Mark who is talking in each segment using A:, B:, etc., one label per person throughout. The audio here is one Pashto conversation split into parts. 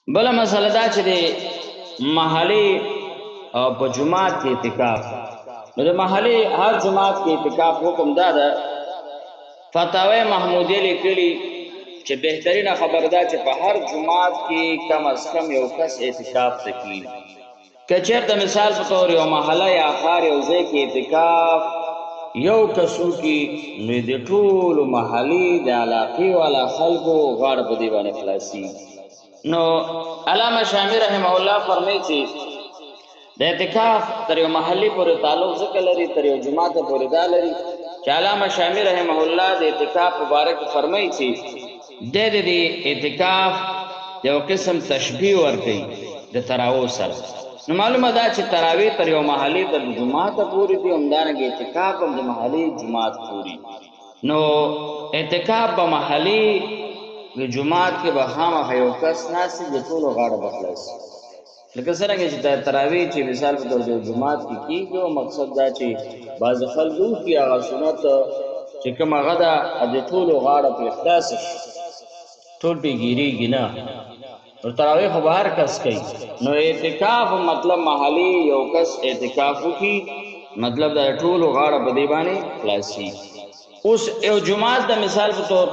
A: بله مسله دا چې د محلي او په جومات کې اعتکاف، نو د محلي هر جومات کې اعتکاف حکم دا ده. فتاوی محمودیه لیکلي چې بهترینه خبر ده چې په هر جومات کې کم از کم یو کس اعتکاف ته کښېني. که چېرته مثال په طور یو محله یا ښار یو ځای کې اعتکاف یو کس وکړي، نو د ټولو محلي د علاقې والا خلکو غاړه په دې باندې خلاصېږي. نو علامه شامی رحمه الله فرمایي چې د اعتکاف تر یو محلي پورې تعلق ځکه لري، تر یو جومات پورې دا لري چې علامه شامی رحمه الله د اعتکاف په باره کې فرمایي چې د اعتکاف یو قسم تشبیه ورکوي د تراویح سره. نو معلومه ده چې تراویح تر یو محلي تر جومات پورې دي، همدارنګه اعتکاف هم د محلي جومات پورې. نو اعتکاف به محلي د جومات کې به خامخا یو کس ناست د ټولو غاړه به خلاصي. لکه څرنګه چې تراویح چې مثال په طور د جومات کې کېږي، او مقصد دا چې بعض خلک وکړي هغه سنت چې کوم هغه ده د ټولو غاړه پرې خلاصه شي، ټول پرې ګیرېږي نه. نو تراویح خو به هر کس کوي. نو اعتکاف مطلب محلي یو کس اعتکاف وکړي، مطلب دا ټولو غاړه په دې باندې خلاصي. اوس یو جومات د مثال په طور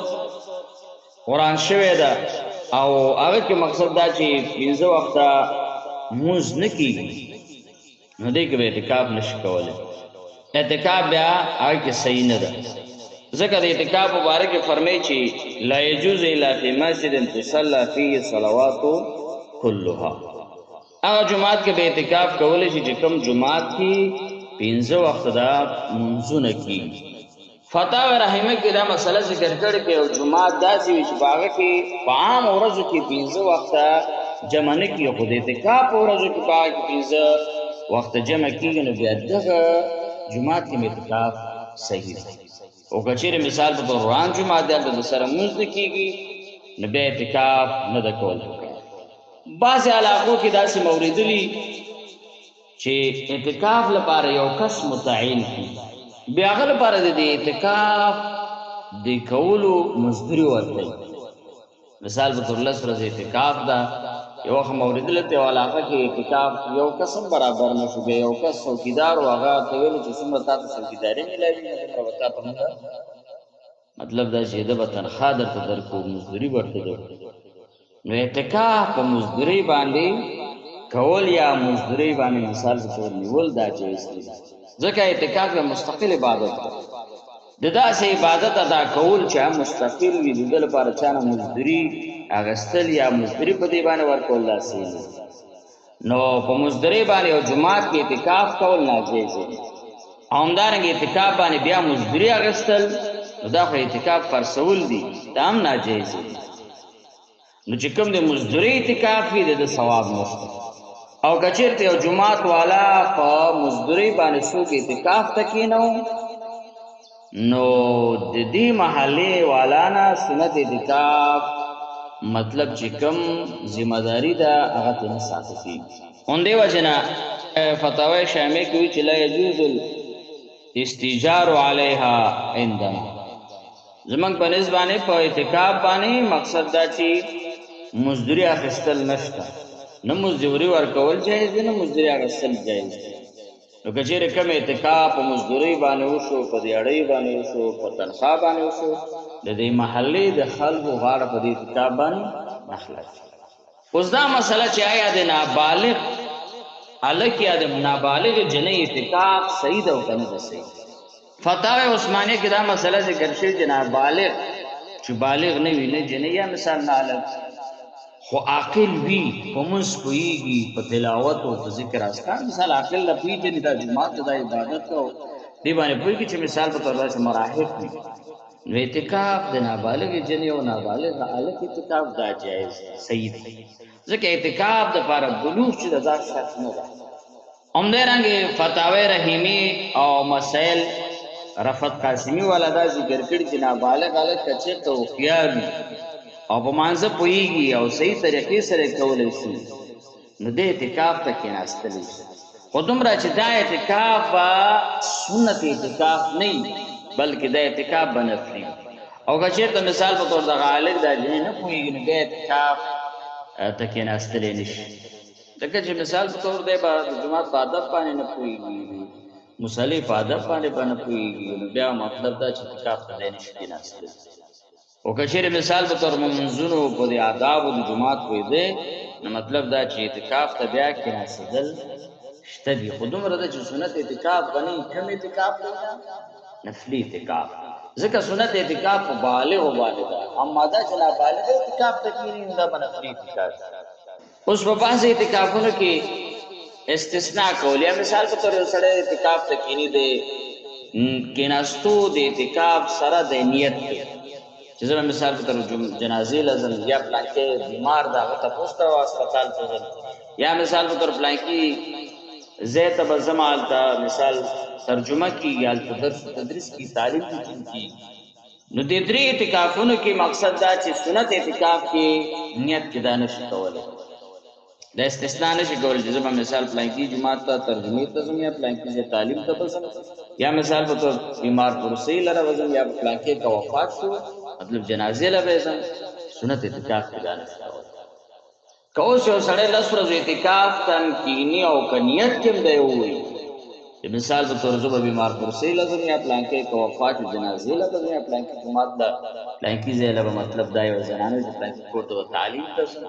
A: قرآن شوی ده او هغه کې مقصد دا چې 15 وخته مونځ نه کېږي، نو دې کې به اعتکاف نشي کولی. اعتکاف بیا هغه کې صحیح نه ده، ځکه د اعتکاف مبارک کې فرمایي چې لا یجوز الا فی مسجد تصلی فیه الصلوات کلها. هغه جومات کې به اعتکاف کولی شي چې کوم جومات کې 15 وخته دا مونځونه کېږي. فتاوی رحمه کې دا مسله ذکر کړې چې یو جومات داسې وي چې په هغه کې په عام ورځو کې 15 وخته جمع نه کېږي، خو د اعتکاف په ورځو کې په هغه کې 15 وخته جمع کېږي، نو بیا دغه جومات کې اعتکاف صحیح دی. او که چېرې مثال په طور روان جومات دی هلته د سره مونځ نه کېږي، نو بیا اعتکاف نه ده کولی. بعضې علاقو کې داسې موریدلي چې اعتکاف لپاره یو کس متعین کړي، بیا هغه لپاره د اعتکاف د کولو مزدوري ورکوي. مثال په طور 10 ورځې اعتکاف ده، یو وخت مې اورېدلی په یوه علاقه کې اعتکاف یو کس هم برابر نه شو، بیا یو کس څوکیدار و، هغه ته ویلو چې څومره تا ته څوکیداري میلاوي دومره به تا ته موږ مطلب دا چې ده به تنخوا درته درکړو، مزدوري به ورته درکړو. نو اعتکاف په مزدورۍ باندې کول یا مزدورۍ باندې مثال په طور نیول دا جایز دی، ځکه اعتکاف یو مستقل عبادت دی. د داسې عبادت ادا کول چې هم مستقل وي، د ده لپاره چا نه مزدوري اخیستل یا مزدوري په دې باندې ورکول داسې نه. نو په مزدورۍ باندې یو جومات کې اعتکاف کول ناجیز دی، او همدارنګه اعتکاف باندې بیا مزدوري اخیستل، نو دا خو اعتکاف فرضول دي، دا هم ناجیز دی. نو چې کوم د مزدورۍ اعتکاف وي د ده ثواب نشته. او که چېرته یو جومات والا په مزدورۍ باندې څوک اعتکاف ته کښېنو، نو د دې محلې والا نه سنت اعتکاف مطلب چې کوم ذمہداري ده هغه ترې نه ساته کېږي. همدې وجې نه فتاوی شامی کې وایي چې لا یجوز الاستیجار علیها عندنا. زموږ په نسبت باندې په اعتکاف باندې مقصد دا چې مزدوري اخیستل نشته، نه مزدوري ورکول جایز دی، نه مزدوري اخیستل جایز دی. نو که چېرې کوم اعتکاف په مزدورۍ باندې وشو، په دیاړۍ باندې وشو، په تنخوا باندې وشو، د دې محلې د خلکو غاړه په دې اعتکاف باندې نه خلاصي. اوس دا مسله چې آیا د نابالغ هلک یا د نابالغ جنۍ اعتکاف صحیح ده او که نه ده صحیح. فتاوی عثمانیه کې دا مسله ذکر شوې چې نابالغ چې بالغ نه وي، نه جنۍ یا مثال نه هلک، خو عاقل وي، په مونځ پوهېږي، په تلاوت او په ذکر اذکار، مثال عاقل نه پوهېږي دا جومات ته دا عبادت او دې باندې پوهېږي چې مثال په طور داسې مراحق وي، نو اعتکاف د نابالغې جنۍ او نابالغ هلک اعتکاف دا جایز صحیح دی، ځکه اعتکاف دپاره بلوغ چې د دا شرط نه ده. همدارنګې فتاوی رحیمي او مسایل رفت قاسمي والا دا ذکر کړي چې نابالغ هلک که چېرته هوښیار وي او په مانځه پوهېږي او صحیح طریقې سره یې کولی شي، نو د اعتکاف ته کېناستلی شي. خو دومره چې دا اعتکاف به سنت اعتکاف نه وي، بلکې دا اعتکاف به نفلي وي. او که چېرته مثال په طور دغه هلک دا جنۍ نه پوهېږي، نو بیا اعتکاف ته کېناستلی نشي. ځکه چې مثال په طور دی به د جومات په ادب باندې نه پوهېږي، مصلي په ادب باندې به نه پوهېږي، نو بیا مطلب دا چې اعتکاف ته دی نشي کېناستلی. او که چېرې مثال په طور منځونو په د آدابو د جومات پوهېدی، نو مطلب دا چې اعتکاف ته بیا کېناستېدل شته دي. خو دومره ده چې سنت اعتکاف به نه وي. کوم اعتکاف دی؟ نفلي اعتکاف. ځکه سنت اعتکاف په بالغو باندې ده، اما دا چې نابالغ اعتکاف ته کېني نو دا به نفلي اعتکاف. اوس په بعضې اعتکافونو کې استثناء کول، یا مثال په طور یو سړی اعتکاف ته کېني دی، کېناستو د اعتکاف سره د نیت دی چې زه به مثال په طور جنازې له ځم، یا پلانکې بیمار ده هغه تپوس ته هسپتال ته ځم، یا مثال په طور پلانکي ځای ته به ځم، هلته مثال ترجمه کېږي، هلته درس تدریس کېږي، تعلیم کېږي. نو د درې اعتکافونو کې مقصد دا چې سنت اعتکاف کې نیت کې دا نشي کولی، دا استثناء نشي کولی چې زه به مثال پلانکي جومات ته ترجمې ته ځم، یا پلانکي ځای تعلیم ته به ځم، یا مثال په طور بیمار پرسۍ لره به ځم، یا پلانکي که وفات شو مطلب جنازې له به ځم. سنت اعتکاف کې دا نشي کولی. که اوس یو سړی 10 ورځې اعتکاف ته کښېني او که نیت کې هم دی ووایي چې مثال په طور زه به بیمار پرسۍ له ځم، یا پلانکي که وفات جنازې له به ځم، یا پلانکي جومات له پلانکي ځای له به مطلب دا یو زنانه چې پلانکي کور ته به تعلیم ته ځم،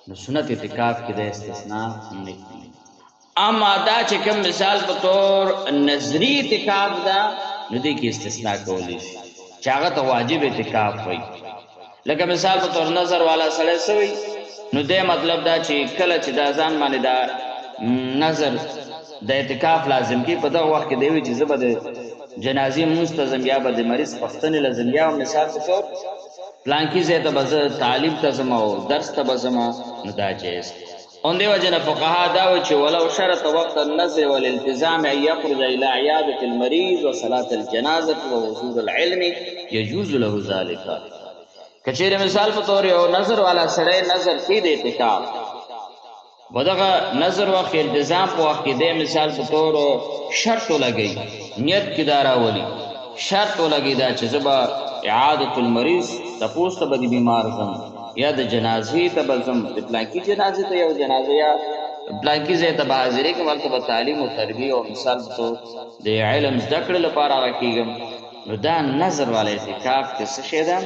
A: نو سنت اعتکاف کې د استثناء نه کېږي. اما دا چې کوم مثال په طور نظري اعتکاف ده، نو دې کې استثناء کولی شي چې هغه ته واجب اعتکاف وایي. لکه مثال په طور نظر والا سړی څه وایي، نو دی مطلب دا چې کله چې دا ځان باندې دا نظر د اعتکاف لازم کی، په دغه وخت کې دی وایي چې زه به د جنازې لمونځ ته ځم، یا به د مریض پوښتنې له ځم، یا مثال په طور پلانکي ځای ته به زه تعلیم ته ځم او درس ته به ځم، نو دا جایز. همدې وجې نه فقها دا وایي چې ولو شرط وقت النظر والالتزام ان یخرج الى عیادة المریض وصلاة الجنازة وحضور العلم یجوز له ذلک. که چېرې مثال په طور یو نظر والا سړی نظر کې د اعتکاف په دغه نظر وخت التزام په وخت کې دی مثال په طور شرط ولګوي، نیت کې دا راولي، شرط ولګوي دا چې زه به اعادة المریض تپوس ته به د بیمار ځم، یا د جنازې ته به ځم، د پلانکي جنازې ته یو جنازه یا پلانکي ځای ته به حاضرې کوم، هلته به تعلیم و تربیه او مثال په طور د علم زده کړې لپاره هغه کېږم. نو دا نظر والا اعتکاف کې څه شی ده؟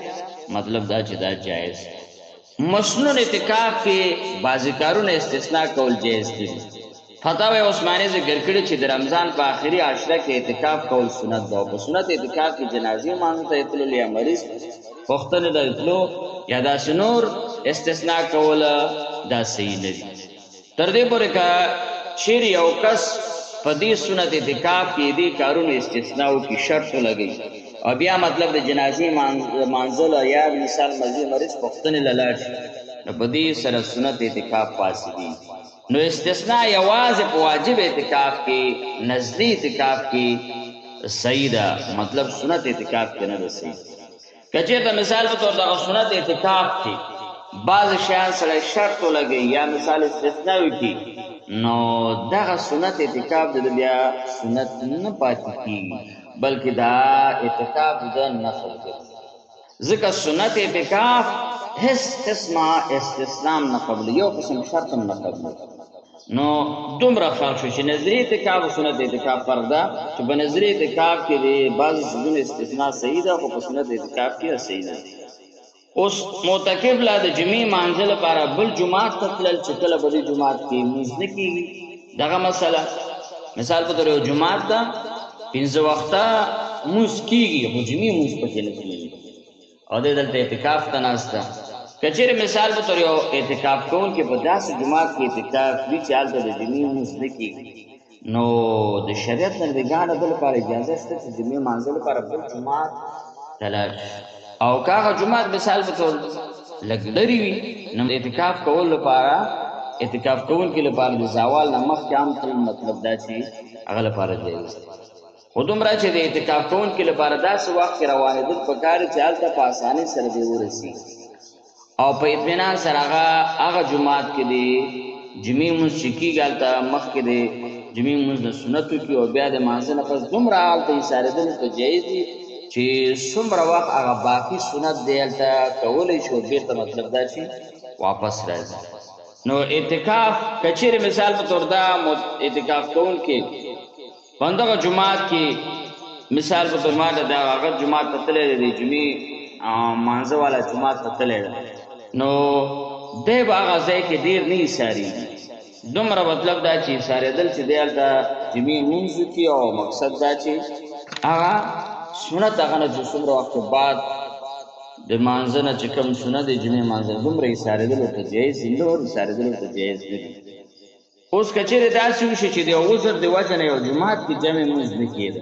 A: مطلب دا چې دا جایز. مسنون اعتکاف کې بعضې کارونه استثناء کول جایز دي. فتاوی عثماني ذکر کړي چې د رمضان په آخري عشره کې اعتکاف کول سنت ده، او په سنت اعتکاف کې جنازې مانځه ته تلل، یا مریض پوښتنې ته تلو، یا داسې نور استثناء کول دا صحیح نه دي. تر دې پورې که چیرې یو کس په دې سنت اعتکاف کې دې کارونو استثناء وکړي، شرط ولګوي، او بیا مطلب د جنازې مانځل یا مثال مریض پوښتنې له لاړ شي، نو په دې سره سنت اعتکاف فاسدي. نو استثناء یوازې په واجب اعتکاف کې، نظري اعتکاف کې صحیح ده، مطلب سنت اعتکاف کې نه ده صحیح. که چېرته مثال په طور دغه سنت اعتکاف کې بعض شیان سره شرط ولګوي یا مثال استثناء وکړي، نو دغه سنت اعتکاف د بیا سنت نه پاتې کېږي، بلکې دا اعتکاف د نفل ګرځي. ځکه سنت اعتکاف هیڅ قسمه استثناء نه قبلوي، یو قسم شرط هم نه قبلوي. نو دومره فرق شو چې نظري اعتکاف او سنت اعتکاف فرق ده، چې په نظري اعتکاف کې د بعضو څیزونو استثناء صحیح ده، خو په سنت اعتکاف کې صحیح نه ده. اوس معتکف لا د جمعې مانځه لپاره بل جومات ته تلل چې کله به دې جومات کې لمونځ نه کېږي، دغه مسله مثال په طور یو جومات ته 5 وخته لمونځ کېږي، خو جمعې لمونځ پکې نه کېږي، او دی دلته اعتکاف ته ناست ده. که چېرې مثال په طور یو اعتکاف کوونکی په داسې جومات کې اعتکاف وي چې هلته د جمعې لمونځ نه کېږي، نو د شریعت نه د ګاڼه ده لپاره اجازه شته چې جمعې مانځه لپاره بل جومات ته لاړ شي. او که هغه جومات مثال په طور لږ لرې وي، نو اعتکاف کول لپاره اعتکاف کوونکي لپاره د زوال نه مخکې هم تل مطلب دا چې هغه لپاره جایز دی. خو دومره چې د اعتکاف کوونکي لپاره داسې وخت کې روانېدل پکار چې هلته په اسانۍ سره دې ورسي، او په اطمینان سره هغه جومات کې د جمعې لمونځ چې کېږي هلته مخکې د جمعې لمونځ د سنت وکړي، او بیا د لمانځه نه پس دومره هلته ایسارېدل ته جایز دي چې څومره وخت هغه باقي سنت دی هلته کولی شي، او بېرته مطلب دا چې واپس راځي. نو اعتکاف کچیر مثال په تور دا اعتکاف کوونکي په همدغه جومات کې مثال په تور ما د هغه جومات ته تللی دی جمعې مانځه والا جومات ته تللی ده نو دی به هغه ځای کې ډېر نه ایسارېږي دومره مطلب دا چې ایسارېدل چې دی هلته جمعې لمونځ وکړي او مقصد دا چې هغه سنت هغه نه چې څومره وخت بعد د مانځه نه چې کوم سنت د جمعې مانځه دومره ایسارېدل ورته جایز دي نور ایسارېدل ورته جایز نه دي اوس که چېرې داسې وشي چې د عذر د وجه نه یو جومات کې جمع لمونځ نه کېده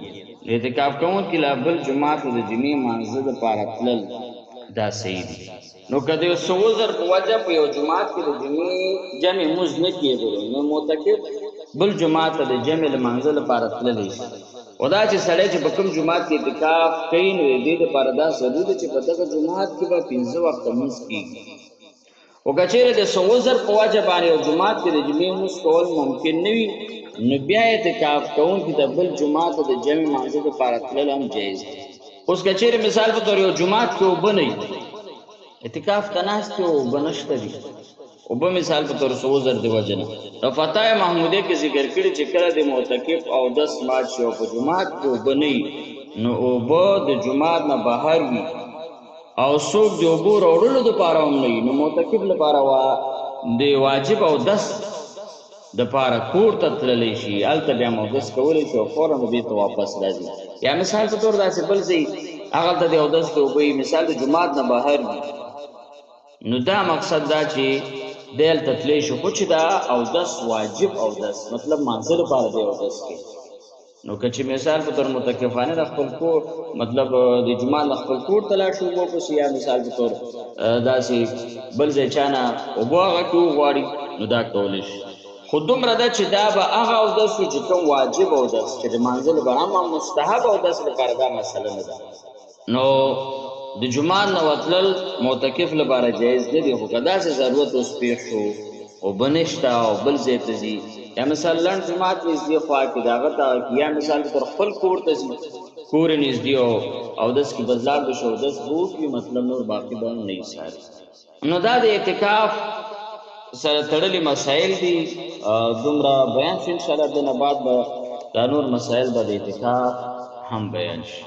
A: اعتکاف کوونکي لا بل جومات د جمعې مانځه دپاره تلل دا صحیح دي نو که د یو څه عذر په وجه په یو جومات کې د جمعې جمع لمونځ نه کېدلو نو معتکف بل جومات ته د جمع لمانځه لپاره تللی شي او دا چې سړی چې په کوم جومات کې اعتکاف کوي نو د دې دپاره دا ضروري ده چې په دغه جومات کې به 15 وخته لمونځ کېږي او که چېرې د څه عذر په وجه باندې یو جومات کې د جمعې لمونځ کول ممکن نه وي نو بیا اعتکاف کوونکي د بل جومات ته د جمع لمانځه دپاره تلل هم جایز دی اوس که چېرې مثال په طور یو جومات کې اوبه نه وي اعتکاف ته ناست یې اوبه نشته دي اوبه مثال په طور څه عذر د وجه نه نو فتای محمودیه کې ذکر کړي چې کله د معتکف اودس مات شي او په جومات کې اوبه نه وي نو اوبه د جومات نه بهر وي او څوک د اوبو راوړلو دپاره هم نه وي نو معتکف لپاره د واجب اودس دپاره کور ته تللی شي هلته بیا اودس کولی شي او فورا دې ته واپس راځي یا مثال په طور داسې بل ځای هغلته د اودس کې اوبه وي مثال د جومات نه بهر وي نو دا مقصد دا چې دی هلته تللی شي خو چې دا اودس واجب اودس مطلب مانځه لپاره دی اودس کوي نو که چې مثال په طور متکفانه د خپل کور مطلب د جومات نه خپل کور ته لاړ شي اوبه پسې یا مثال په طور داسې بل ځای چا نه اوبه هغه کې وغواړي نو دا کولی شي خو دومره ده چې دا به هغه اودس وي چې کوم واجب اودس چې د مانځه لپاره هم مستحب اودس لپاره دا مسله نه ده نو د جومات نه وتلل معتکف لپاره جایز نه دي خو که داسې ضرورت اوس پیښ شو اوبه نشته او بل ځای ته ځي یا مثال لنډ جومات نږدې خوا کې د هغه ته یا مثال په طور خپل کور ته ځي کور یې نږدې او اودس کې به لاړ به شي اودس به وکړي مطلب نور باقي به هم نه ایساري نو دا د اعتکاف سره تړلي مسایل دي دومره بیان شي انشاءالله د نه بعد به دا نور مسایل به د اعتکاف هم بیان شي